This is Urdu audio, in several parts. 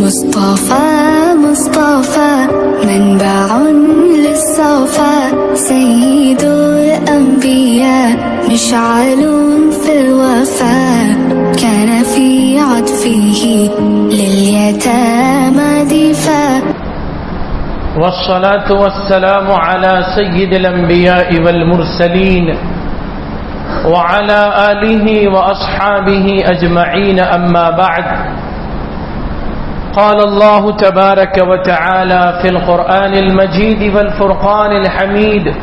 مصطفى مصطفى منبع للصفا سيد الأنبياء مشعل في الوفاء كان في عطفه لليتامى دفاع والصلاة والسلام على سيد الأنبياء والمرسلين وعلى آله وأصحابه أجمعين أما بعد قال الله تبارك وتعالى في القرآن المجيد والفرقان الحميد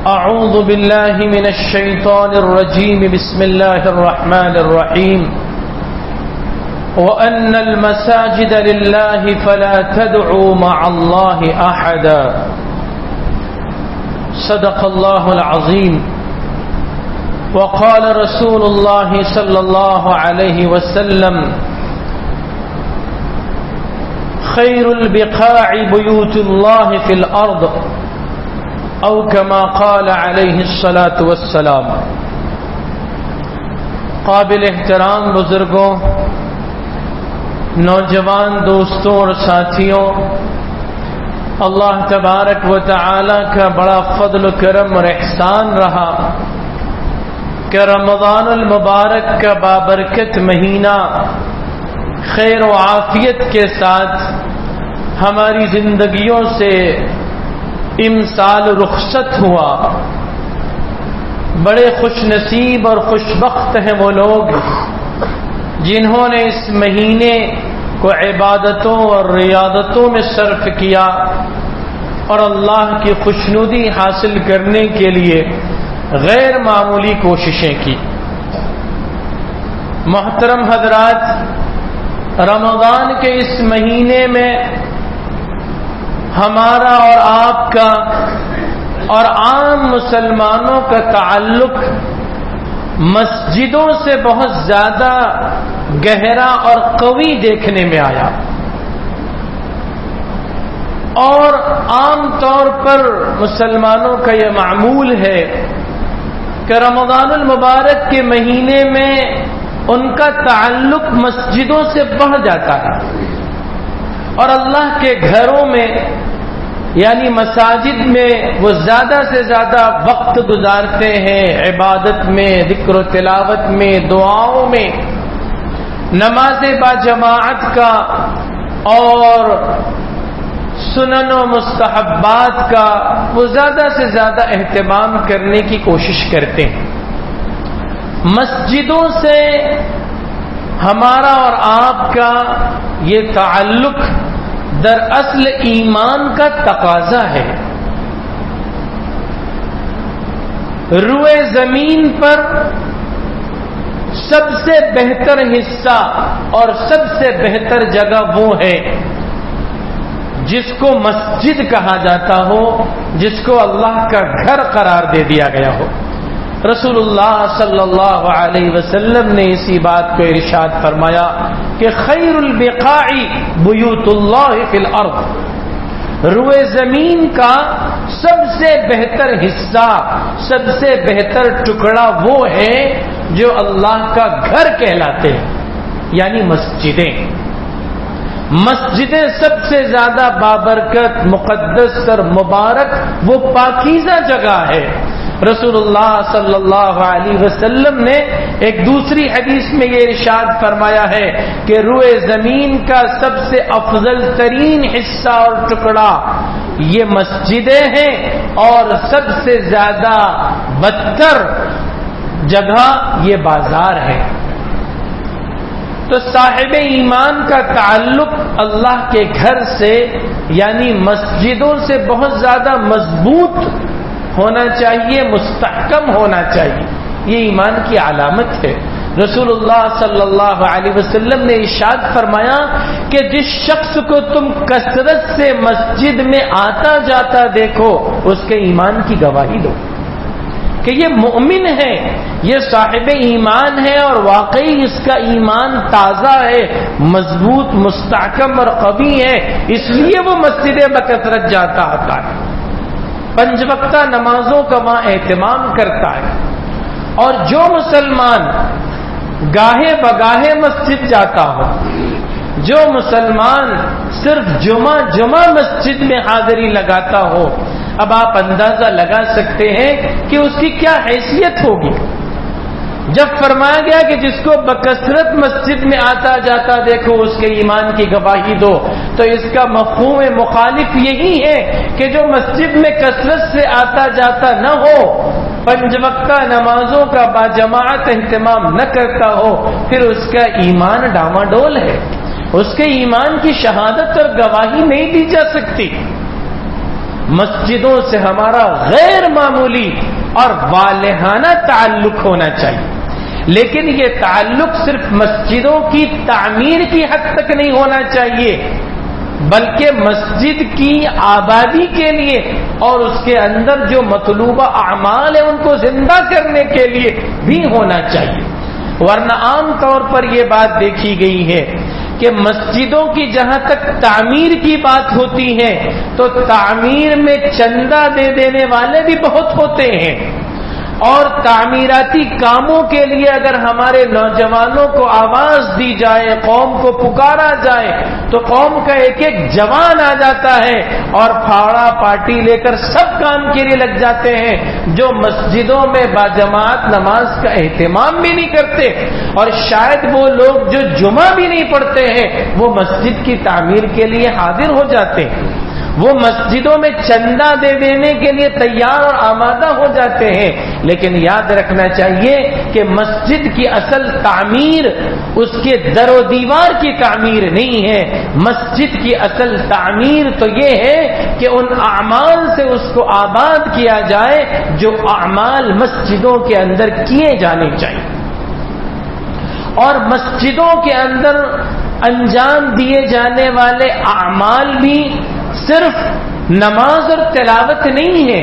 أعوذ بالله من الشيطان الرجيم بسم الله الرحمن الرحيم وأن المساجد لله فلا تدعوا مع الله أحدا صدق الله العظيم وقال رسول الله صلى الله عليه وسلم خير البقاع بيوت الله في الأرض أو كما قال عليه الصلاة والسلام. قابل احترام بزرگوں، نوجوان دوستوں اور ساتھیوں، اللہ تبارک و تعالی کا بڑا فضل و کرم اور احسان رہا کہ رمضان المبارک کا بابرکت مہینہ خیر و عافیت کے ساتھ ہماری زندگیوں سے امسال رخصت ہوا. بڑے خوش نصیب اور خوش بخت ہیں وہ لوگ جنہوں نے اس مہینے کو عبادتوں اور ریاضتوں میں صرف کیا اور اللہ کی خوشنودی حاصل کرنے کے لیے غیر معمولی کوششیں کی. محترم حضرات، رمضان کے اس مہینے میں ہمارا اور آپ کا اور عام مسلمانوں کا تعلق مسجدوں سے بہت زیادہ گہرا اور قوی دیکھنے میں آیا، اور عام طور پر مسلمانوں کا یہ معمول ہے کہ رمضان المبارک کے مہینے میں ان کا تعلق مسجدوں سے بڑھ جاتا ہے اور اللہ کے گھروں میں یعنی مساجد میں وہ زیادہ سے زیادہ وقت گزارتے ہیں، عبادت میں، ذکر و تلاوت میں، دعاؤں میں، نماز باجماعت کا اور سنن و مستحبات کا وہ زیادہ سے زیادہ اہتمام کرنے کی کوشش کرتے ہیں. مسجدوں سے ہمارا اور آپ کا یہ تعلق دراصل ایمان کا تقاضا ہے. روئے زمین پر سب سے بہتر حصہ اور سب سے بہتر جگہ وہ ہے جس کو مسجد کہا جاتا ہو، جس کو اللہ کا گھر قرار دے دیا گیا ہو. رسول اللہ صلی اللہ علیہ وسلم نے اسی بات کو ارشاد فرمایا کہ خیر البقاع بیوت اللہ فی الارض، روئے زمین کا سب سے بہتر حصہ، سب سے بہتر ٹکڑا وہ ہے جو اللہ کا گھر کہلاتے ہیں، یعنی مسجدیں. مسجدیں سب سے زیادہ بابرکت، مقدس اور مبارک وہ پاکیزہ جگہ ہے. رسول اللہ صلی اللہ علیہ وسلم نے ایک دوسری حدیث میں یہ ارشاد فرمایا ہے کہ روئے زمین کا سب سے افضل ترین حصہ اور ٹکڑا یہ مسجدیں ہیں اور سب سے زیادہ بدتر جگہ یہ بازار ہے. تو صاحب ایمان کا تعلق اللہ کے گھر سے یعنی مسجدوں سے بہت زیادہ مضبوط ہونا چاہیے، مستحکم ہونا چاہیے. یہ ایمان کی علامت ہے. رسول اللہ صلی اللہ علیہ وسلم نے ارشاد فرمایا کہ جس شخص کو تم کثرت سے مسجد میں آتا جاتا دیکھو اس کے ایمان کی گواہی دو کہ یہ مومن ہے، یہ صاحب ایمان ہے اور واقعی اس کا ایمان تازہ ہے، مضبوط، مستحکم اور قوی ہے، اس لیے وہ مسجد بکثرت جاتا آتا ہے، 5 وقتہ نمازوں کا وہاں اہتمام کرتا ہے. اور جو مسلمان گاہے بگاہے مسجد جاتا ہو جو مسلمان صرف جمعہ مسجد میں حاضری لگاتا ہو، اب آپ اندازہ لگا سکتے ہیں کہ اس کی کیا حیثیت ہوگی۔ جب فرمایا گیا کہ جس کو بکثرت مسجد میں آتا جاتا دیکھو اس کے ایمان کی گواہی دو، تو اس کا مفہوم مخالف یہی ہے کہ جو مسجد میں کثرت سے آتا جاتا نہ ہو، 5 وقتہ نمازوں کا باجماعت اہتمام نہ کرتا ہو، پھر اس کا ایمان ڈاواڈول ہے، اس کے ایمان کی شہادت اور گواہی نہیں دی جا سکتی۔ مسجدوں سے ہمارا غیر معمولی اور والہانہ تعلق ہونا چاہیے، لیکن یہ تعلق صرف مسجدوں کی تعمیر کی حد تک نہیں ہونا چاہیے، بلکہ مسجد کی آبادی کے لیے اور اس کے اندر جو مطلوبہ اعمال ہیں ان کو زندہ کرنے کے لیے بھی ہونا چاہیے۔ ورنہ عام طور پر یہ بات دیکھی گئی ہے کہ مسجدوں کی جہاں تک تعمیر کی بات ہوتی ہے تو تعمیر میں چندہ دے دینے والے بھی بہت ہوتے ہیں، اور تعمیراتی کاموں کے لیے اگر ہمارے نوجوانوں کو آواز دی جائے، قوم کو پکارا جائے، تو قوم کا ایک ایک جوان آ جاتا ہے اور پھاڑا پاٹی لے کر سب کام کے لیے لگ جاتے ہیں، جو مسجدوں میں باجماعت نماز کا اہتمام بھی نہیں کرتے، اور شاید وہ لوگ جو جمعہ بھی نہیں پڑھتے ہیں وہ مسجد کی تعمیر کے لیے حاضر ہو جاتے ہیں، وہ مسجدوں میں چندہ دے دینے کے لیے تیار اور آمادہ ہو جاتے ہیں۔ لیکن یاد رکھنا چاہیے کہ مسجد کی اصل تعمیر اس کے در و دیوار کی تعمیر نہیں ہے، مسجد کی اصل تعمیر تو یہ ہے کہ ان اعمال سے اس کو آباد کیا جائے جو اعمال مسجدوں کے اندر کیے جانے چاہیے، اور مسجدوں کے اندر انجام دیے جانے والے اعمال بھی صرف نماز اور تلاوت نہیں ہے۔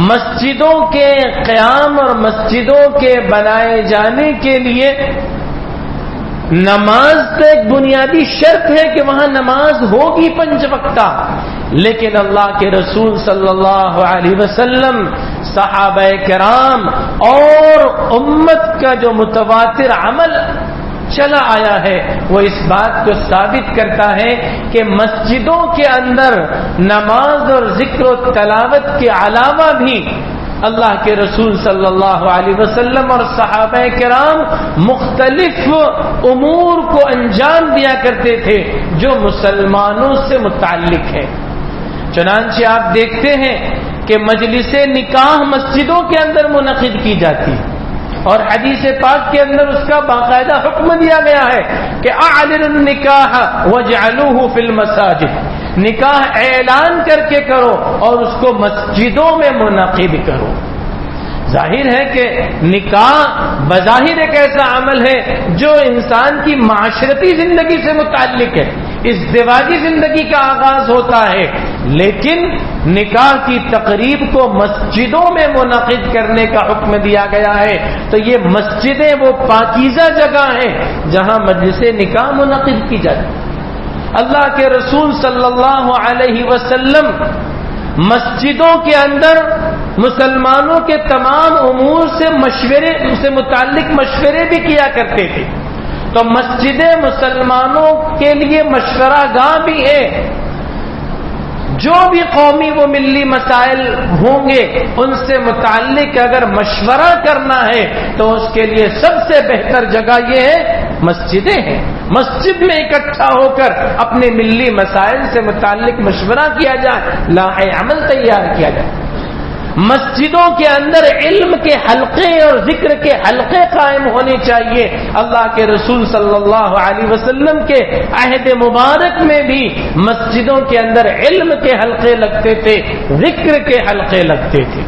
مسجدوں کے قیام اور مسجدوں کے بنائے جانے کے لیے نماز تو ایک بنیادی شرط ہے کہ وہاں نماز ہوگی 5 وقتہ، لیکن اللہ کے رسول صلی اللہ علیہ وسلم، صحابہ کرام اور امت کا جو متواتر عمل چلا آیا ہے وہ اس بات کو ثابت کرتا ہے کہ مسجدوں کے اندر نماز اور ذکر و تلاوت کے علاوہ بھی اللہ کے رسول صلی اللہ علیہ وسلم اور صحابہ کرام مختلف امور کو انجام دیا کرتے تھے جو مسلمانوں سے متعلق ہے۔ چنانچہ آپ دیکھتے ہیں کہ مجلس نکاح مسجدوں کے اندر منعقد کی جاتی ہے، اور حدیث پاک کے اندر اس کا باقاعدہ حکم دیا گیا ہے کہ اعلنوا النکاح واجعلوه فی المساجد، نکاح اعلان کر کے کرو اور اس کو مسجدوں میں منعقد کرو۔ ظاہر ہے کہ نکاح بظاہر ایک ایسا عمل ہے جو انسان کی معاشرتی زندگی سے متعلق ہے، ازدواجی زندگی کا آغاز ہوتا ہے، لیکن نکاح کی تقریب کو مسجدوں میں منعقد کرنے کا حکم دیا گیا ہے۔ تو یہ مسجدیں وہ پاکیزہ جگہ ہیں جہاں مجلس نکاح منعقد کی جاتی ہے۔ اللہ کے رسول صلی اللہ علیہ وسلم مسجدوں کے اندر مسلمانوں کے تمام امور سے متعلق مشورے بھی کیا کرتے تھے، تو مسجدیں مسلمانوں کے لیے مشورہ گاہ بھی ہے۔ جو بھی قومی و ملی مسائل ہوں گے ان سے متعلق اگر مشورہ کرنا ہے تو اس کے لیے سب سے بہتر جگہ یہ ہے مسجدیں ہیں۔ مسجد میں اکٹھا ہو کر اپنے ملی مسائل سے متعلق مشورہ کیا جائے، لاحِ عمل تیار کیا جائے۔ مسجدوں کے اندر علم کے حلقے اور ذکر کے حلقے قائم ہونے چاہیے۔ اللہ کے رسول صلی اللہ علیہ وسلم کے عہد مبارک میں بھی مسجدوں کے اندر علم کے حلقے لگتے تھے، ذکر کے حلقے لگتے تھے۔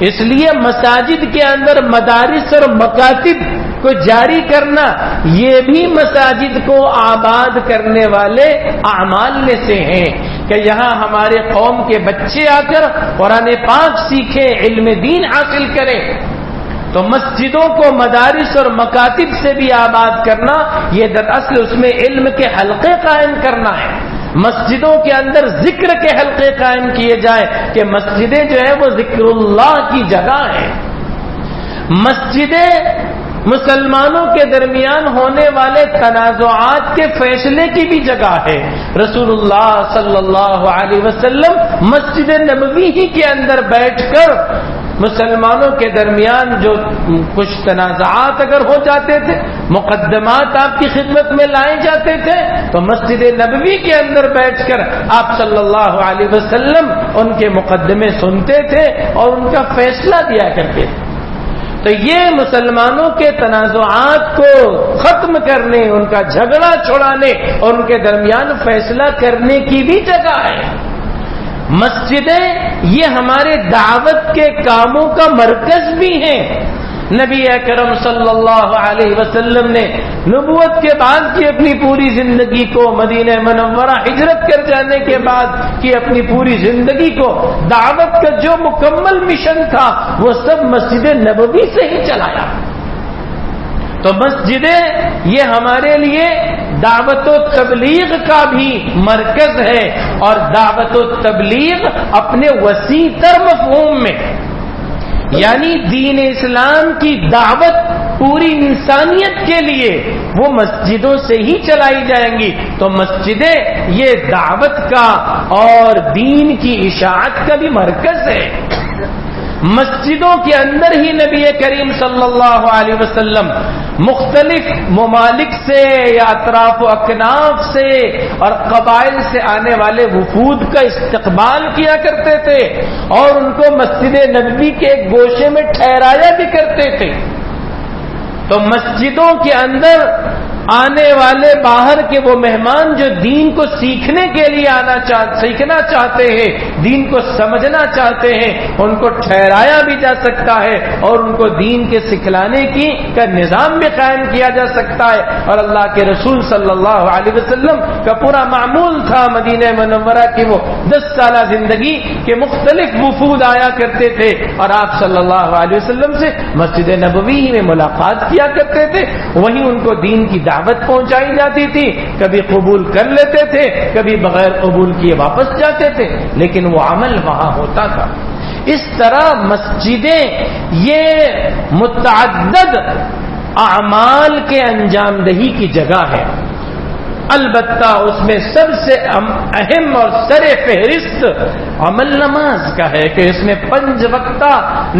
اس لیے مساجد کے اندر مدارس اور مکاتب کو جاری کرنا یہ بھی مساجد کو آباد کرنے والے اعمال میں سے ہیں کہ یہاں ہمارے قوم کے بچے آ کر قرآن پاک سیکھیں، علم دین حاصل کریں۔ تو مسجدوں کو مدارس اور مکاتب سے بھی آباد کرنا یہ دراصل اس میں علم کے حلقے قائم کرنا ہے۔ مسجدوں کے اندر ذکر کے حلقے قائم کیے جائیں کہ مسجدیں جو ہے وہ ذکر اللہ کی جگہ ہیں۔ مسجدیں مسلمانوں کے درمیان ہونے والے تنازعات کے فیصلے کی بھی جگہ ہے۔ رسول اللہ صلی اللہ علیہ وسلم مسجد نبوی ہی کے اندر بیٹھ کر مسلمانوں کے درمیان جو کچھ تنازعات اگر ہو جاتے تھے، مقدمات آپ کی خدمت میں لائے جاتے تھے، تو مسجد نبوی کے اندر بیٹھ کر آپ صلی اللہ علیہ وسلم ان کے مقدمے سنتے تھے اور ان کا فیصلہ دیا کرتے تھے۔ تو یہ مسلمانوں کے تنازعات کو ختم کرنے، ان کا جھگڑا چھڑانے اور ان کے درمیان فیصلہ کرنے کی بھی جگہ ہے۔ مسجدیں یہ ہمارے دعوت کے کاموں کا مرکز بھی ہیں۔ نبی اکرم صلی اللہ علیہ وسلم نے نبوت کے بعد کی اپنی پوری زندگی کو، مدینہ منورہ ہجرت کر جانے کے بعد کی اپنی پوری زندگی کو، دعوت کا جو مکمل مشن تھا وہ سب مسجد نبوی سے ہی چلایا۔ تو مسجدیں یہ ہمارے لیے دعوت و تبلیغ کا بھی مرکز ہے، اور دعوت و تبلیغ اپنے وسیع تر مفہوم میں، یعنی دین اسلام کی دعوت پوری انسانیت کے لیے وہ مسجدوں سے ہی چلائی جائیں گی۔ تو مسجدیں یہ دعوت کا اور دین کی اشاعت کا بھی مرکز ہے۔ مسجدوں کے اندر ہی نبی کریم صلی اللہ علیہ وسلم مختلف ممالک سے یا اطراف و اکناف سے اور قبائل سے آنے والے وفود کا استقبال کیا کرتے تھے، اور ان کو مسجد نبوی کے ایک گوشے میں ٹھہرایا بھی کرتے تھے۔ تو مسجدوں کے اندر آنے والے باہر کے وہ مہمان جو دین کو سیکھنے کے لیے سیکھنا چاہتے ہیں، دین کو سمجھنا چاہتے ہیں، ان کو ٹھہرایا بھی جا سکتا ہے اور ان کو دین کے سکھلانے کا نظام بھی قائم کیا جا سکتا ہے۔ اور اللہ کے رسول صلی اللہ علیہ وسلم کا پورا معمول تھا مدینہ منورہ کی وہ 10 سالہ زندگی کے مختلف وفود آیا کرتے تھے اور آپ صلی اللہ علیہ وسلم سے مسجد نبوی میں ملاقات کیا کرتے تھے، وہیں ان کو دین کی دعوت پہنچائی جاتی تھی۔ کبھی قبول کر لیتے تھے، کبھی بغیر قبول کیے واپس جاتے تھے، لیکن وہ عمل وہاں ہوتا تھا۔ اس طرح مسجدیں یہ متعدد اعمال کے انجام دہی کی جگہ ہے۔ البتہ اس میں سب سے اہم اور سر فہرست عمل نماز کا ہے کہ اس میں 5 وقتہ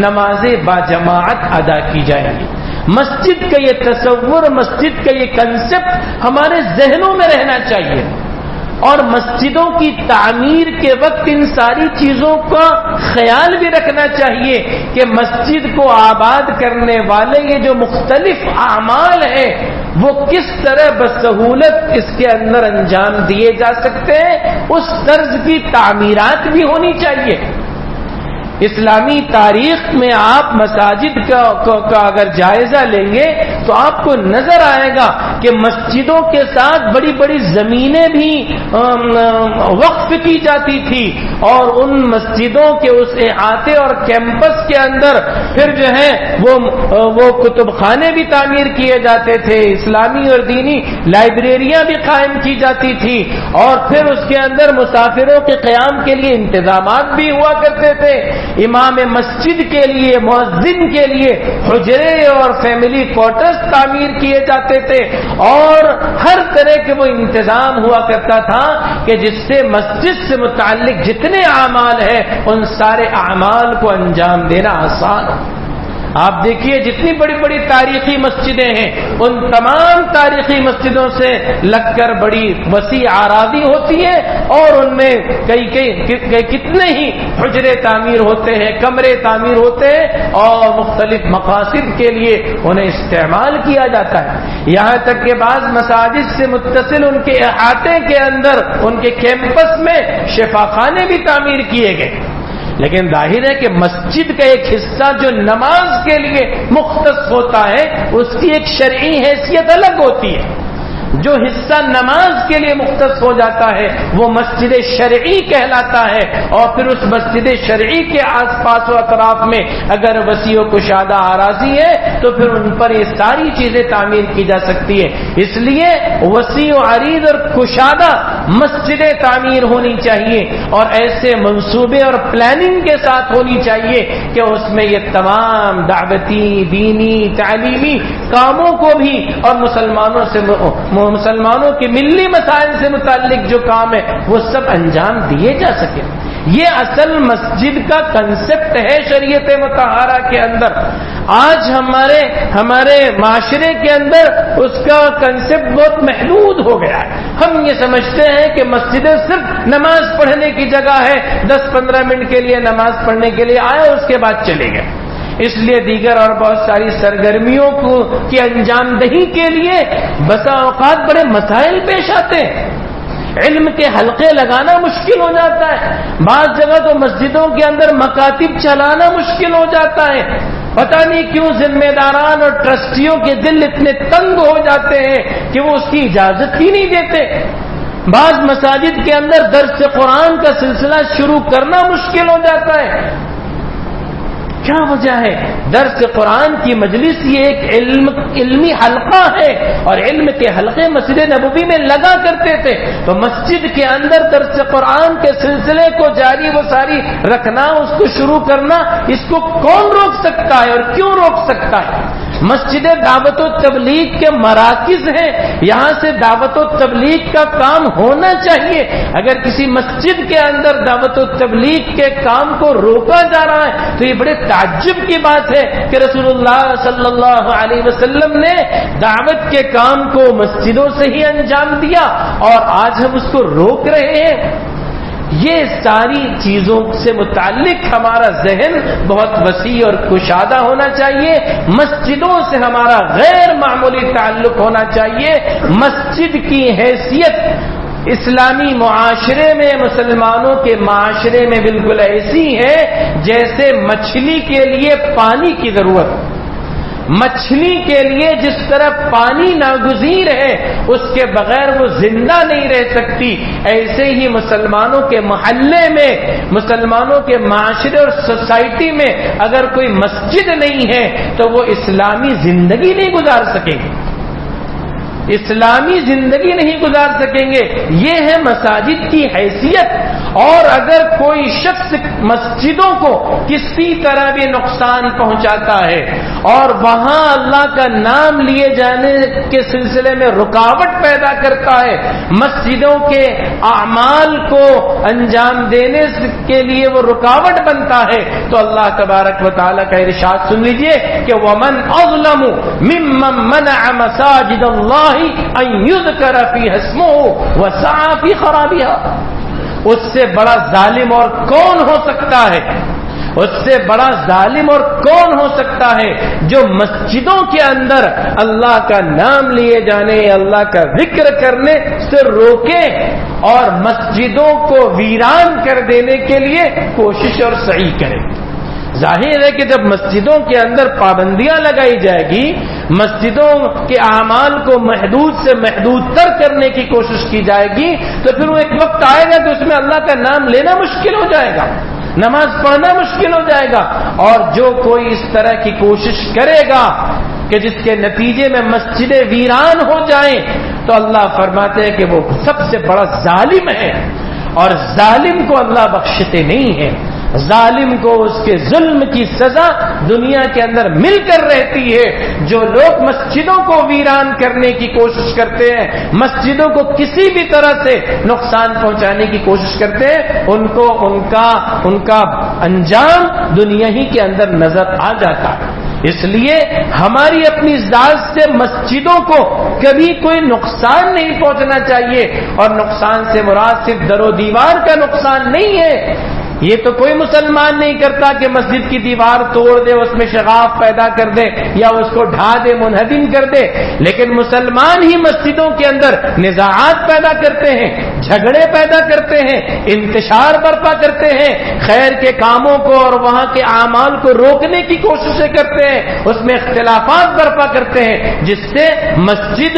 نمازیں باجماعت ادا کی جائیں گی۔ مسجد کا یہ تصور، مسجد کا یہ کنسپٹ ہمارے ذہنوں میں رہنا چاہیے، اور مسجدوں کی تعمیر کے وقت ان ساری چیزوں کا خیال بھی رکھنا چاہیے کہ مسجد کو آباد کرنے والے یہ جو مختلف اعمال ہیں وہ کس طرح بسہولت اس کے اندر انجام دیے جا سکتے ہیں، اس طرز کی تعمیرات بھی ہونی چاہیے۔ اسلامی تاریخ میں آپ مساجد کا اگر جائزہ لیں گے تو آپ کو نظر آئے گا کہ مسجدوں کے ساتھ بڑی بڑی زمینیں بھی وقف کی جاتی تھی، اور ان مسجدوں کے اس احاطے اور کیمپس کے اندر پھر جو ہے وہ کتب خانے بھی تعمیر کیے جاتے تھے، اسلامی اور دینی لائبریریاں بھی قائم کی جاتی تھی، اور پھر اس کے اندر مسافروں کے قیام کے لیے انتظامات بھی ہوا کرتے تھے۔ امام مسجد کے لیے، مؤذن کے لیے حجرے اور فیملی کوارٹرز تعمیر کیے جاتے تھے، اور ہر طرح کے وہ انتظام ہوا کرتا تھا کہ جس سے مسجد سے متعلق جتنے اعمال ہیں ان سارے اعمال کو انجام دینا آسان ہو۔ آپ دیکھیے جتنی بڑی بڑی تاریخی مسجدیں ہیں، ان تمام تاریخی مسجدوں سے لگ کر بڑی وسیع آرادی ہوتی ہے، اور ان میں کتنے ہی حجرے تعمیر ہوتے ہیں، کمرے تعمیر ہوتے ہیں، اور مختلف مقاصد کے لیے انہیں استعمال کیا جاتا ہے۔ یہاں تک کہ بعض مساجد سے متصل ان کے احاطے کے اندر، ان کے کیمپس میں شفا خانے بھی تعمیر کیے گئے۔ لیکن ظاہر ہے کہ مسجد کا ایک حصہ جو نماز کے لیے مختص ہوتا ہے اس کی ایک شرعی حیثیت الگ ہوتی ہے۔ جو حصہ نماز کے لیے مختص ہو جاتا ہے وہ مسجد شرعی کہلاتا ہے، اور پھر اس مسجد شرعی کے آس پاس و اطراف میں اگر وسیع و کشادہ آراضی ہے تو پھر ان پر یہ ساری چیزیں تعمیر کی جا سکتی ہے۔ اس لیے وسیع و عریض اور کشادہ مسجدیں تعمیر ہونی چاہیے اور ایسے منصوبے اور پلاننگ کے ساتھ ہونی چاہیے کہ اس میں یہ تمام دعوتی، دینی، تعلیمی کاموں کو بھی اور مسلمانوں کے ملی مسائل سے متعلق جو کام ہے وہ سب انجام دیے جا سکے۔ یہ اصل مسجد کا کنسپٹ ہے شریعت مطہرہ کے اندر۔ آج ہمارے معاشرے کے اندر اس کا کنسپٹ بہت محدود ہو گیا ہے۔ ہم یہ سمجھتے ہیں کہ مسجدیں صرف نماز پڑھنے کی جگہ ہے، 10-15 منٹ کے لیے نماز پڑھنے کے لیے آئے اور اس کے بعد چلے گئے۔ اس لیے دیگر اور بہت ساری سرگرمیوں کی انجام دہی کے لیے بسا اوقات بڑے مسائل پیش آتے ہیں۔ علم کے حلقے لگانا مشکل ہو جاتا ہے، بعض جگہ تو مسجدوں کے اندر مکاتب چلانا مشکل ہو جاتا ہے۔ پتہ نہیں کیوں ذمہ داران اور ٹرسٹیوں کے دل اتنے تنگ ہو جاتے ہیں کہ وہ اس کی اجازت ہی نہیں دیتے۔ بعض مساجد کے اندر درس قرآن کا سلسلہ شروع کرنا مشکل ہو جاتا ہے۔ کیا وجہ ہے؟ درس قرآن کی مجلس یہ ایک علمی حلقہ ہے اور علم کے حلقے مسجد نبوی میں لگا کرتے تھے، تو مسجد کے اندر درس قرآن کے سلسلے کو جاری و ساری رکھنا، اس کو شروع کرنا، اس کو کون روک سکتا ہے اور کیوں روک سکتا ہے؟ مسجد دعوت و تبلیغ کے مراکز ہیں، یہاں سے دعوت و تبلیغ کا کام ہونا چاہیے۔ اگر کسی مسجد کے اندر دعوت و تبلیغ کے کام کو روکا جا رہا ہے تو یہ بڑے تعجب کی بات ہے کہ رسول اللہ صلی اللہ علیہ وسلم نے دعوت کے کام کو مسجدوں سے ہی انجام دیا اور آج ہم اس کو روک رہے ہیں۔ یہ ساری چیزوں سے متعلق ہمارا ذہن بہت وسیع اور کشادہ ہونا چاہیے۔ مسجدوں سے ہمارا غیر معمولی تعلق ہونا چاہیے۔ مسجد کی حیثیت اسلامی معاشرے میں، مسلمانوں کے معاشرے میں بالکل ایسی ہے جیسے مچھلی کے لیے پانی کی ضرورت۔ مچھلی کے لیے جس طرح پانی ناگزیر ہے، اس کے بغیر وہ زندہ نہیں رہ سکتی، ایسے ہی مسلمانوں کے محلے میں، مسلمانوں کے معاشرے اور سوسائٹی میں اگر کوئی مسجد نہیں ہے تو وہ اسلامی زندگی نہیں گزار سکیں گے، اسلامی زندگی نہیں گزار سکیں گے۔ یہ ہے مساجد کی حیثیت۔ اور اگر کوئی شخص مسجدوں کو کسی طرح بھی نقصان پہنچاتا ہے اور وہاں اللہ کا نام لیے جانے کے سلسلے میں رکاوٹ پیدا کرتا ہے، مسجدوں کے اعمال کو انجام دینے کے لیے وہ رکاوٹ بنتا ہے، تو اللہ تبارک و تعالیٰ کا ارشاد سن لیجئے کہ وَمَنْ أَظْلَمُ مِمَّنْ مَنَعَ مَسَاجِدَ اللَّهِ أَنْ يُذْكَرَ فِيهَا اسْمُهُ وَسَعَى فِي خَرَابِهَا۔ اس سے بڑا ظالم اور کون ہو سکتا ہے؟ اس سے بڑا ظالم اور کون ہو سکتا ہے جو مسجدوں کے اندر اللہ کا نام لیے جانے، اللہ کا ذکر کرنے سے روکے اور مسجدوں کو ویران کر دینے کے لیے کوشش اور سعی کرے۔ ظاہر ہے کہ جب مسجدوں کے اندر پابندیاں لگائی جائے گی، مسجدوں کے اعمال کو محدود سے محدود تر کرنے کی کوشش کی جائے گی، تو پھر وہ ایک وقت آئے گا کہ اس میں اللہ کا نام لینا مشکل ہو جائے گا، نماز پڑھنا مشکل ہو جائے گا۔ اور جو کوئی اس طرح کی کوشش کرے گا کہ جس کے نتیجے میں مسجدیں ویران ہو جائیں، تو اللہ فرماتے ہیں کہ وہ سب سے بڑا ظالم ہے، اور ظالم کو اللہ بخشتے نہیں ہے۔ ظالم کو اس کے ظلم کی سزا دنیا کے اندر مل کر رہتی ہے۔ جو لوگ مسجدوں کو ویران کرنے کی کوشش کرتے ہیں، مسجدوں کو کسی بھی طرح سے نقصان پہنچانے کی کوشش کرتے ہیں، ان کو ان کا انجام دنیا ہی کے اندر نظر آ جاتا ہے۔ اس لیے ہماری اپنی ذات سے مسجدوں کو کبھی کوئی نقصان نہیں پہنچنا چاہیے، اور نقصان سے مراد صرف در و دیوار کا نقصان نہیں ہے۔ یہ تو کوئی مسلمان نہیں کرتا کہ مسجد کی دیوار توڑ دے، اس میں شغاف پیدا کر دے یا اس کو ڈھا دے، منہدم کر دے، لیکن مسلمان ہی مسجدوں کے اندر نزاعات پیدا کرتے ہیں، جھگڑے پیدا کرتے ہیں، انتشار برپا کرتے ہیں، خیر کے کاموں کو اور وہاں کے اعمال کو روکنے کی کوششیں کرتے ہیں، اس میں اختلافات برپا کرتے ہیں، جس سے مسجد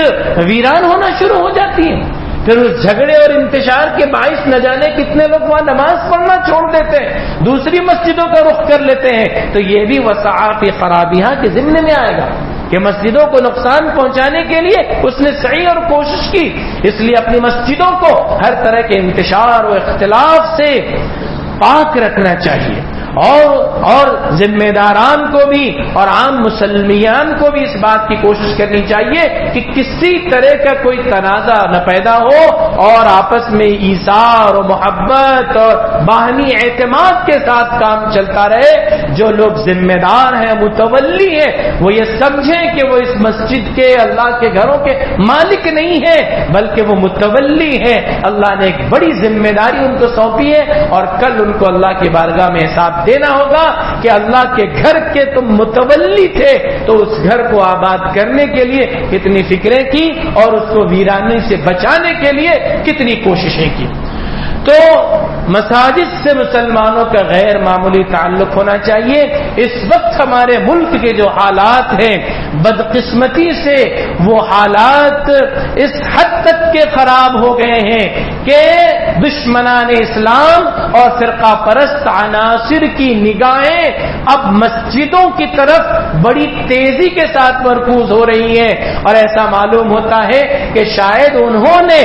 ویران ہونا شروع ہو جاتی ہے۔ پھر اس جھگڑے اور انتشار کے باعث نہ جانے کتنے لوگ وہاں نماز پڑھنا چھوڑ دیتے ہیں، دوسری مسجدوں کا رخ کر لیتے ہیں، تو یہ بھی وسعا فی خرابیہا کے ضمن میں آئے گا۔ کہ مسجدوں کو نقصان پہنچانے کے لیے اس نے سعی اور کوشش کی. اس لیے اپنی مسجدوں کو ہر طرح کے انتشار و اختلاف سے پاک رکھنا چاہیے, اور ذمہ داران کو بھی اور عام مسلمان کو بھی اس بات کی کوشش کرنی چاہیے کہ کسی طرح کا کوئی تنازع نہ پیدا ہو اور آپس میں ایثار و محبت اور باہمی اعتماد کے ساتھ کام چلتا رہے. جو لوگ ذمہ دار ہیں, متولی ہیں, وہ یہ سمجھیں کہ وہ اس مسجد کے, اللہ کے گھروں کے مالک نہیں ہیں بلکہ وہ متولی ہیں. اللہ نے ایک بڑی ذمہ داری ان کو سونپی ہے اور کل ان کو اللہ کی بارگاہ میں حساب دینا ہوگا کہ اللہ کے گھر کے تم متولی تھے تو اس گھر کو آباد کرنے کے لیے کتنی فکریں کی اور اس کو ویرانی سے بچانے کے لیے کتنی کوششیں کی. تو مساجد سے مسلمانوں کا غیر معمولی تعلق ہونا چاہیے. اس وقت ہمارے ملک کے جو حالات ہیں, بدقسمتی سے وہ حالات اس حد تک کے خراب ہو گئے ہیں کہ دشمنان اسلام اور فرقہ پرست عناصر کی نگاہیں اب مسجدوں کی طرف بڑی تیزی کے ساتھ مرکوز ہو رہی ہیں, اور ایسا معلوم ہوتا ہے کہ شاید انہوں نے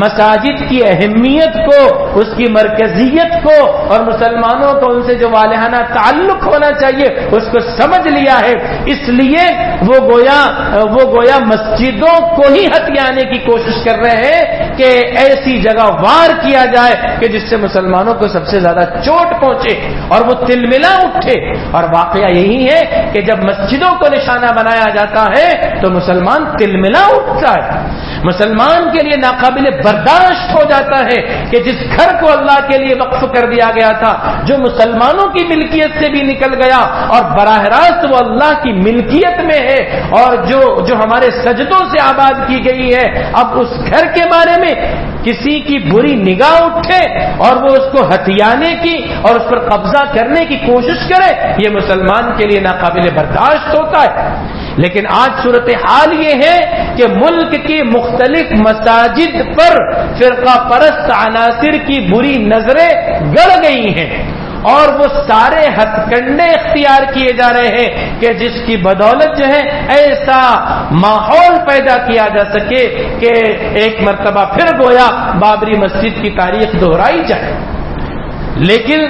مساجد کی اہمیت کو, اس کی مرکزیت کو اور مسلمانوں کو ان سے جو والہانہ تعلق ہونا چاہیے اس کو سمجھ لیا ہے. اس لیے وہ گویا مسجدوں کو ہی ہتھیانے کی کوشش کر رہے ہیں کہ ایسی جگہ وار کیا جائے کہ جس سے مسلمانوں کو سب سے زیادہ چوٹ پہنچے اور وہ تلملا اٹھے. اور واقعہ یہی ہے کہ جب مسجدوں کو نشانہ بنایا جاتا ہے تو مسلمان تلملا اٹھتا ہے. مسلمان کے لیے ناقابل برداشت ہو جاتا ہے کہ جس گھر کو اللہ کے لیے وقف کر دیا گیا تھا, جو مسلمانوں کی ملکیت سے بھی نکل گیا اور براہ راست وہ اللہ کی ملکیت میں ہے, اور جو ہمارے سجدوں سے آباد کی گئی ہے, اب اس گھر کے بارے میں کسی کی بری نگاہ اٹھے اور وہ اس کو ہتھیانے کی اور اس پر قبضہ کرنے کی کوشش کرے, یہ مسلمان کے لیے ناقابل برداشت ہوتا ہے. لیکن آج صورتحال یہ ہے کہ ملک کی مختلف مساجد پر فرقہ پرست عناصر کی بری نظریں گڑ گئی ہیں اور وہ سارے ہتھ کنڈے اختیار کیے جا رہے ہیں کہ جس کی بدولت جو ہے ایسا ماحول پیدا کیا جا سکے کہ ایک مرتبہ پھر گویا بابری مسجد کی تاریخ دہرائی جائے. لیکن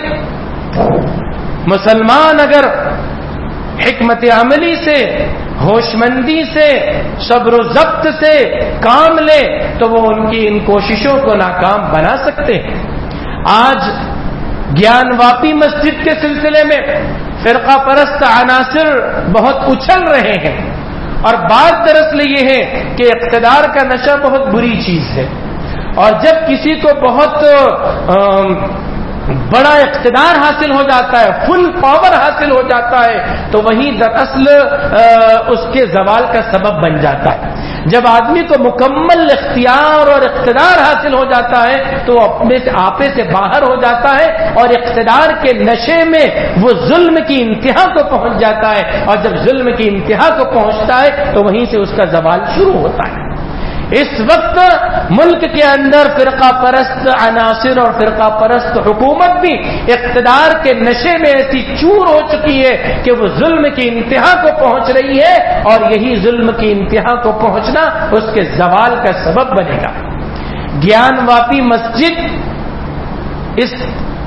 مسلمان اگر حکمت عملی سے, ہوشمندی سے, صبر و ضبط سے کام لے تو وہ ان کی ان کوششوں کو ناکام بنا سکتے ہیں. آج گیان واپی مسجد کے سلسلے میں فرقہ پرست عناصر بہت اچھل رہے ہیں, اور بات دراصل یہ ہے کہ اقتدار کا نشہ بہت بری چیز ہے, اور جب کسی کو بہت بڑا اقتدار حاصل ہو جاتا ہے, فل پاور حاصل ہو جاتا ہے, تو وہی دراصل اس کے زوال کا سبب بن جاتا ہے. جب آدمی کو مکمل اختیار اور اقتدار حاصل ہو جاتا ہے تو وہ اپنے سے آپے سے باہر ہو جاتا ہے اور اقتدار کے نشے میں وہ ظلم کی انتہا کو پہنچ جاتا ہے, اور جب ظلم کی انتہا کو پہنچتا ہے تو وہیں سے اس کا زوال شروع ہوتا ہے. اس وقت ملک کے اندر فرقہ پرست عناصر اور فرقہ پرست حکومت بھی اقتدار کے نشے میں ایسی چور ہو چکی ہے کہ وہ ظلم کی انتہا کو پہنچ رہی ہے, اور یہی ظلم کی انتہا کو پہنچنا اس کے زوال کا سبب بنے گا. گیان واپی مسجد اس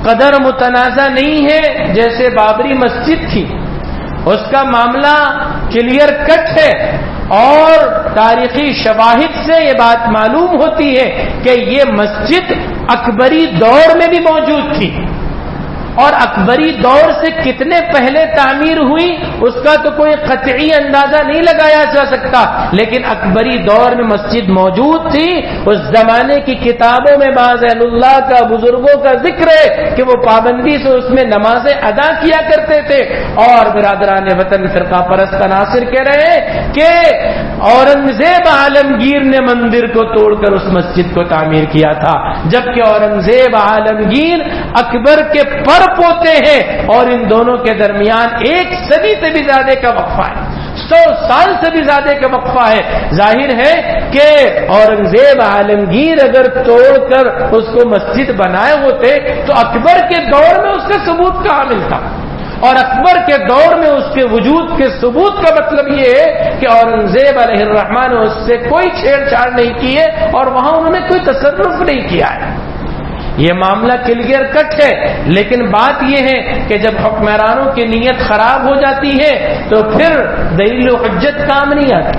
قدر متنازع نہیں ہے جیسے بابری مسجد تھی. اس کا معاملہ کلیئر کٹ ہے, اور تاریخی شواہد سے یہ بات معلوم ہوتی ہے کہ یہ مسجد اکبری دور میں بھی موجود تھی, اور اکبری دور سے کتنے پہلے تعمیر ہوئی اس کا تو کوئی قطعی اندازہ نہیں لگایا جا سکتا, لیکن اکبری دور میں مسجد موجود تھی. اس زمانے کی کتابوں میں بعض اہل اللہ کا, بزرگوں کا ذکر ہے کہ وہ پابندی سے اس میں نمازیں ادا کیا کرتے تھے. اور برادران وطن فرقہ پرست عناصر کہہ رہے ہیں کہ اورنگزیب عالمگیر نے مندر کو توڑ کر اس مسجد کو تعمیر کیا تھا, جبکہ اورنگزیب عالمگیر اکبر کے پر پوتے ہیں, اور ان دونوں کے درمیان 1 صدی سے بھی زیادہ کا وقفہ ہے, 100 سال سے بھی زیادہ کا وقفہ ہے. ظاہر ہے کہ اورنگزیب عالمگیر اگر توڑ کر اس کو مسجد بنائے ہوتے تو اکبر کے دور میں اس کا ثبوت کہاں ملتا. اور اکبر کے دور میں اس کے وجود کے ثبوت کا مطلب یہ ہے کہ اورنگزیب علیہ الرحمن نے اس سے کوئی چھیڑ چھاڑ نہیں کی ہے اور وہاں انہوں نے کوئی تصرف نہیں کیا ہے. یہ معاملہ کلیئر کٹ ہے. لیکن بات یہ ہے کہ جب حکمرانوں کی نیت خراب ہو جاتی ہے تو پھر دلیل و حجت کام نہیں آتی,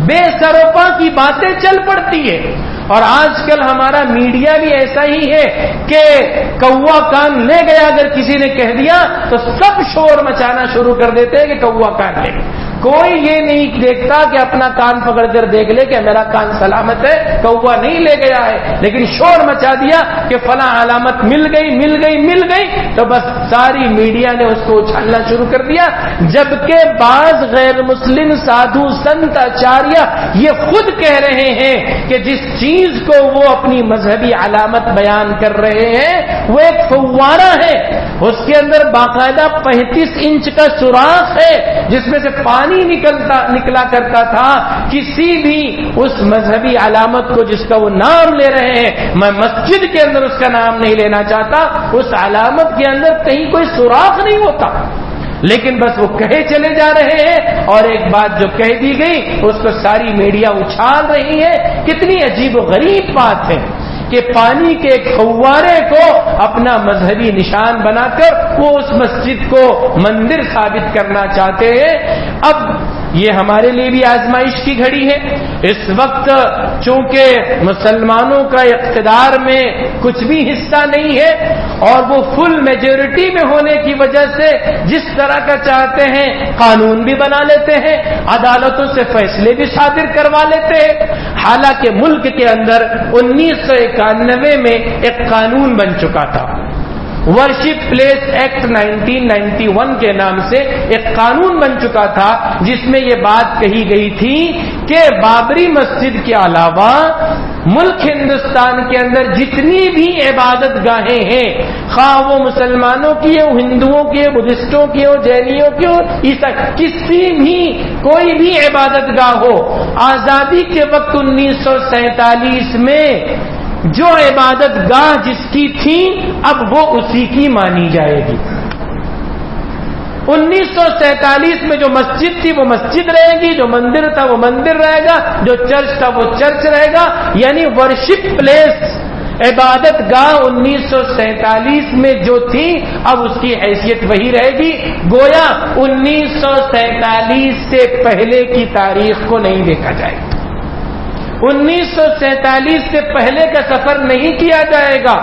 بے سروپا کی باتیں چل پڑتی ہے. اور آج کل ہمارا میڈیا بھی ایسا ہی ہے کہ کوا کان لے گیا اگر کسی نے کہہ دیا تو سب شور مچانا شروع کر دیتے ہیں کہ کوا کان لے گیا. کوئی یہ نہیں دیکھتا کہ اپنا کان پکڑ کر دیکھ لے کہ میرا کان سلامت ہے, کوا نہیں لے گیا ہے, لیکن شور مچا دیا کہ فلاں علامت مل گئی تو بس ساری میڈیا نے اس کو اچھالنا شروع کر دیا. جبکہ بعض غیر مسلم سادھو سنت آچاریہ یہ خود کہہ رہے ہیں کہ جس چیز کو وہ اپنی مذہبی علامت بیان کر رہے ہیں وہ ایک فوارہ ہے, اس کے اندر باقاعدہ 35 انچ کا سوراخ ہے جس میں سے پانی نکلا کرتا تھا. کسی بھی اس مذہبی علامت کو جس کا وہ نام لے رہے ہیں, میں مسجد کے اندر اس کا نام نہیں لینا چاہتا, اس علامت کے اندر کہیں کوئی سوراخ نہیں ہوتا, لیکن بس وہ کہے چلے جا رہے ہیں. اور ایک بات جو کہہ دی گئی اس کو ساری میڈیا اچھال رہی ہے. کتنی عجیب و غریب بات ہے کہ پانی کے ایک فوارے کو اپنا مذہبی نشان بنا کر وہ اس مسجد کو مندر ثابت کرنا چاہتے ہیں. اب یہ ہمارے لیے بھی آزمائش کی گھڑی ہے. اس وقت چونکہ مسلمانوں کا اقتدار میں کچھ بھی حصہ نہیں ہے اور وہ فل میجورٹی میں ہونے کی وجہ سے جس طرح کا چاہتے ہیں قانون بھی بنا لیتے ہیں, عدالتوں سے فیصلے بھی صادر کروا لیتے ہیں. حالانکہ ملک کے اندر 1991 میں ایک قانون بن چکا تھا, ورشپ پلیس ایکٹ 1991 کے نام سے ایک قانون بن چکا تھا جس میں یہ بات کہی گئی تھی کہ بابری مسجد کے علاوہ ملک ہندوستان کے اندر جتنی بھی عبادت گاہیں ہیں, خواہ وہ مسلمانوں کی ہو, ہندوؤں کی ہو, بدھسٹوں کی ہو, جینیوں کی ہو, عیسائی, کسی بھی کوئی بھی عبادت گاہ ہو, آزادی کے وقت 1947 میں جو عبادت گاہ جس کی تھی اب وہ اسی کی مانی جائے گی. 1947 میں جو مسجد تھی وہ مسجد رہے گی, جو مندر تھا وہ مندر رہے گا, جو چرچ تھا وہ چرچ رہے گا. یعنی ورشپ پلیس عبادت گاہ 1947 میں جو تھی اب اس کی حیثیت وہی رہے گی. گویا 1947 سے پہلے کی تاریخ کو نہیں دیکھا جائے گا, 1947 سے پہلے کا سفر نہیں کیا جائے گا.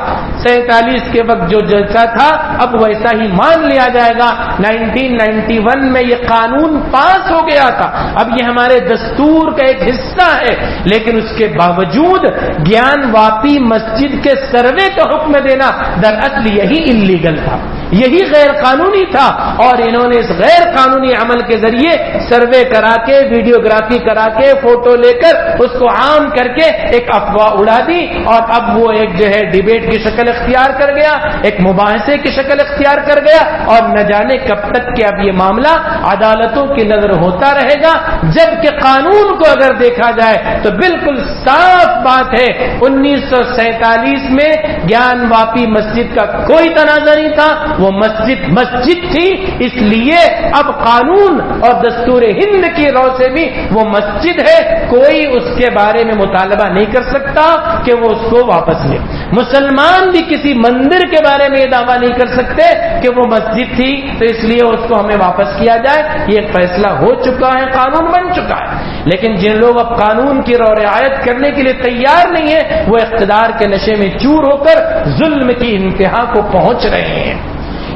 47 کے وقت جو جیسا تھا اب ویسا ہی مان لیا جائے گا. 1991 میں یہ قانون پاس ہو گیا تھا, اب یہ ہمارے دستور کا ایک حصہ ہے, لیکن اس کے باوجود گیان واپی مسجد کے سروے کا حکم دینا دراصل یہی انلیگل تھا, یہی غیر قانونی تھا. اور انہوں نے اس غیر قانونی عمل کے ذریعے سروے کرا کے, ویڈیوگرافی کرا کے, فوٹو لے کر اس کو عام کر کے ایک افواہ اڑا دی, اور اب وہ ایک جو ہے ڈیبیٹ کی شکل اختیار کر گیا, ایک مباحثے کی شکل اختیار کر گیا. اور نہ جانے کب تک کہ اب یہ معاملہ عدالتوں کی نظر ہوتا رہے گا. جبکہ قانون کو اگر دیکھا جائے تو بالکل صاف بات ہے 1947 میں گیان واپی مسجد کا کوئی تنازع نہیں تھا, وہ مسجد تھی. اس لیے اب قانون اور دستور ہند کی رو سے بھی وہ مسجد ہے, کوئی اس کے بارے میں مطالبہ نہیں کر سکتا کہ وہ اس کو واپس لے. مسلمان بھی کسی مندر کے بارے میں یہ دعویٰ نہیں کر سکتے کہ وہ مسجد تھی تو اس لیے اس کو ہمیں واپس کیا جائے. یہ فیصلہ ہو چکا ہے, قانون بن چکا ہے. لیکن جن لوگ اب قانون کی رعایت کرنے کے لیے تیار نہیں ہیں وہ اقتدار کے نشے میں چور ہو کر ظلم کی انتہا کو پہنچ رہے ہیں.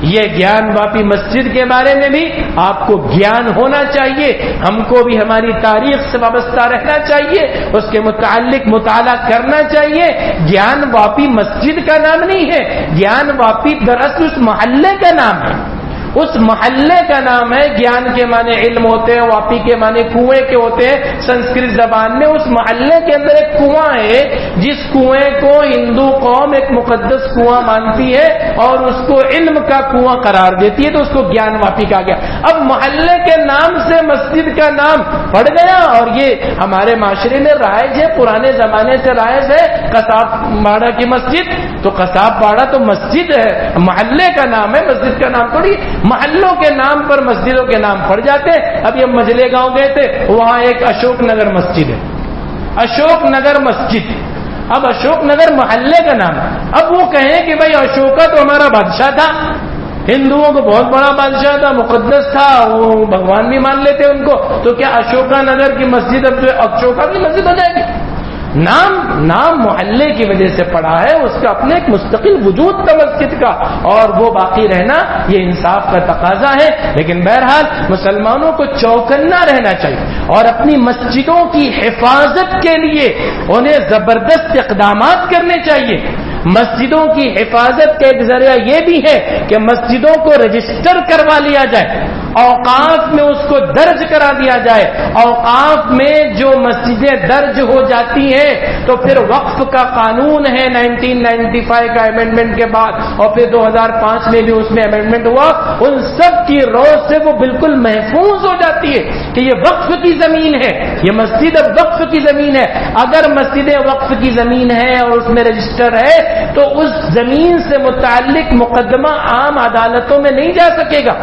یہ گیان واپی مسجد کے بارے میں بھی آپ کو گیان ہونا چاہیے, ہم کو بھی ہماری تاریخ سے وابستہ رہنا چاہیے, اس کے متعلق مطالعہ کرنا چاہیے. گیان واپی مسجد کا نام نہیں ہے, گیان واپی دراصل اس محلے کا نام ہے, اس محلے کا نام ہے. گیان کے معنی علم ہوتے ہیں, واپی کے معنی کنویں کے ہوتے ہیں سنسکرت زبان میں. اس محلے کے اندر ایک کنواں ہے جس کنویں کو ہندو قوم ایک مقدس کنواں مانتی ہے اور اس کو علم کا کنواں قرار دیتی ہے, تو اس کو گیان واپی کہا گیا. اب محلے کے نام سے مسجد کا نام پڑ گیا اور یہ ہمارے معاشرے میں رائج ہے, پرانے زمانے سے رائج ہے. قصاب باڑہ کی مسجد تو قصاب باڑہ تو مسجد ہے, محلے کا نام ہے, مسجد کا نام تھوڑی. محلوں کے نام پر مسجدوں کے نام پڑ جاتے. ابھی ہم مجلے گاؤں گئے تھے, وہاں ایک اشوک نگر مسجد ہے, اشوک نگر مسجد. اب اشوک نگر محلے کا نام ہے. اب وہ کہیں کہ بھائی اشوکا تو ہمارا بادشاہ تھا, ہندوؤں کو بہت بڑا بادشاہ تھا, مقدس تھا, وہ بھگوان بھی مان لیتے ان کو, تو کیا اشوکا نگر کی مسجد اب جو اشوکا کی مسجد ہو جائے گی؟ نام محلے کی وجہ سے پڑا ہے, اس کا اپنے ایک مستقل وجود تھا مسجد کا, اور وہ باقی رہنا یہ انصاف کا تقاضا ہے. لیکن بہرحال مسلمانوں کو چوکنا رہنا چاہیے اور اپنی مسجدوں کی حفاظت کے لیے انہیں زبردست اقدامات کرنے چاہیے. مسجدوں کی حفاظت کا ایک ذریعہ یہ بھی ہے کہ مسجدوں کو رجسٹر کروا لیا جائے, اوقاف میں اس کو درج کرا دیا جائے. اوقاف میں جو مسجدیں درج ہو جاتی ہیں تو پھر وقف کا قانون ہے 1995 کا امینڈمنٹ کے بعد, اور پھر 2005 میں بھی اس میں امینڈمنٹ ہوا, ان سب کی روز سے وہ بالکل محفوظ ہو جاتی ہے کہ یہ وقف کی زمین ہے, یہ مسجد اب وقف کی زمین ہے. اگر مسجد وقف کی زمین ہے اور اس میں رجسٹر ہے تو اس زمین سے متعلق مقدمہ عام عدالتوں میں نہیں جا سکے گا,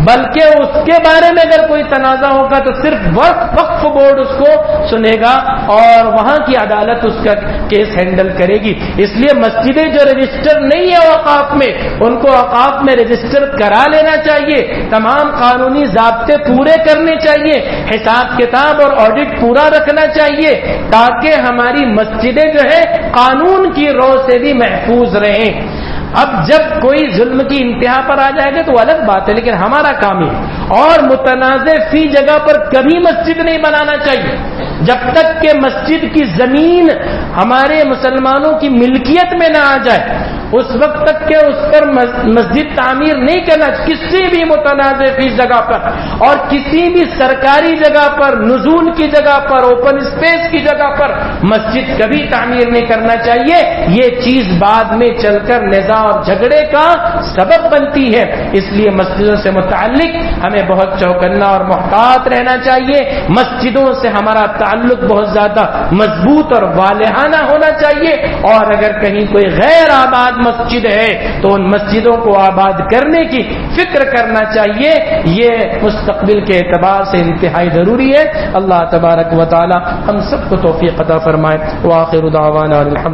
بلکہ اس کے بارے میں اگر کوئی تنازع ہوگا تو صرف وقف بورڈ اس کو سنے گا اور وہاں کی عدالت اس کا کیس ہینڈل کرے گی. اس لیے مسجدیں جو رجسٹر نہیں ہے اوقاف میں, ان کو اوقاف میں رجسٹر کرا لینا چاہیے. تمام قانونی ضابطے پورے کرنے چاہیے, حساب کتاب اور آڈٹ پورا رکھنا چاہیے, تاکہ ہماری مسجدیں جو ہے قانون کی رو سے بھی محفوظ رہیں. اب جب کوئی ظلم کی انتہا پر آ جائے گا تو الگ بات ہے, لیکن ہمارا کام ہے. اور متنازع فی جگہ پر کبھی مسجد نہیں بنانا چاہیے جب تک کہ مسجد کی زمین ہمارے مسلمانوں کی ملکیت میں نہ آ جائے, اس وقت تک کہ اس پر مسجد تعمیر نہیں کرنا. کسی بھی متنازع فی جگہ پر اور کسی بھی سرکاری جگہ پر, نزول کی جگہ پر, اوپن اسپیس کی جگہ پر مسجد کبھی تعمیر نہیں کرنا چاہیے. یہ چیز بعد میں چل کر نزاع اور جھگڑے کا سبب بنتی ہے. اس لیے مسجدوں سے متعلق ہمیں بہت چوکنا اور محتاط رہنا چاہیے. مسجدوں سے ہمارا تعلق بہت زیادہ مضبوط اور والہانہ ہونا چاہیے, اور اگر کہیں کوئی غیر آباد مسجد ہے تو ان مسجدوں کو آباد کرنے کی فکر کرنا چاہیے. یہ مستقبل کے اعتبار سے انتہائی ضروری ہے. اللہ تبارک و تعالی ہم سب کو توفیق عطا فرمائے. وآخر دعوانا الحمد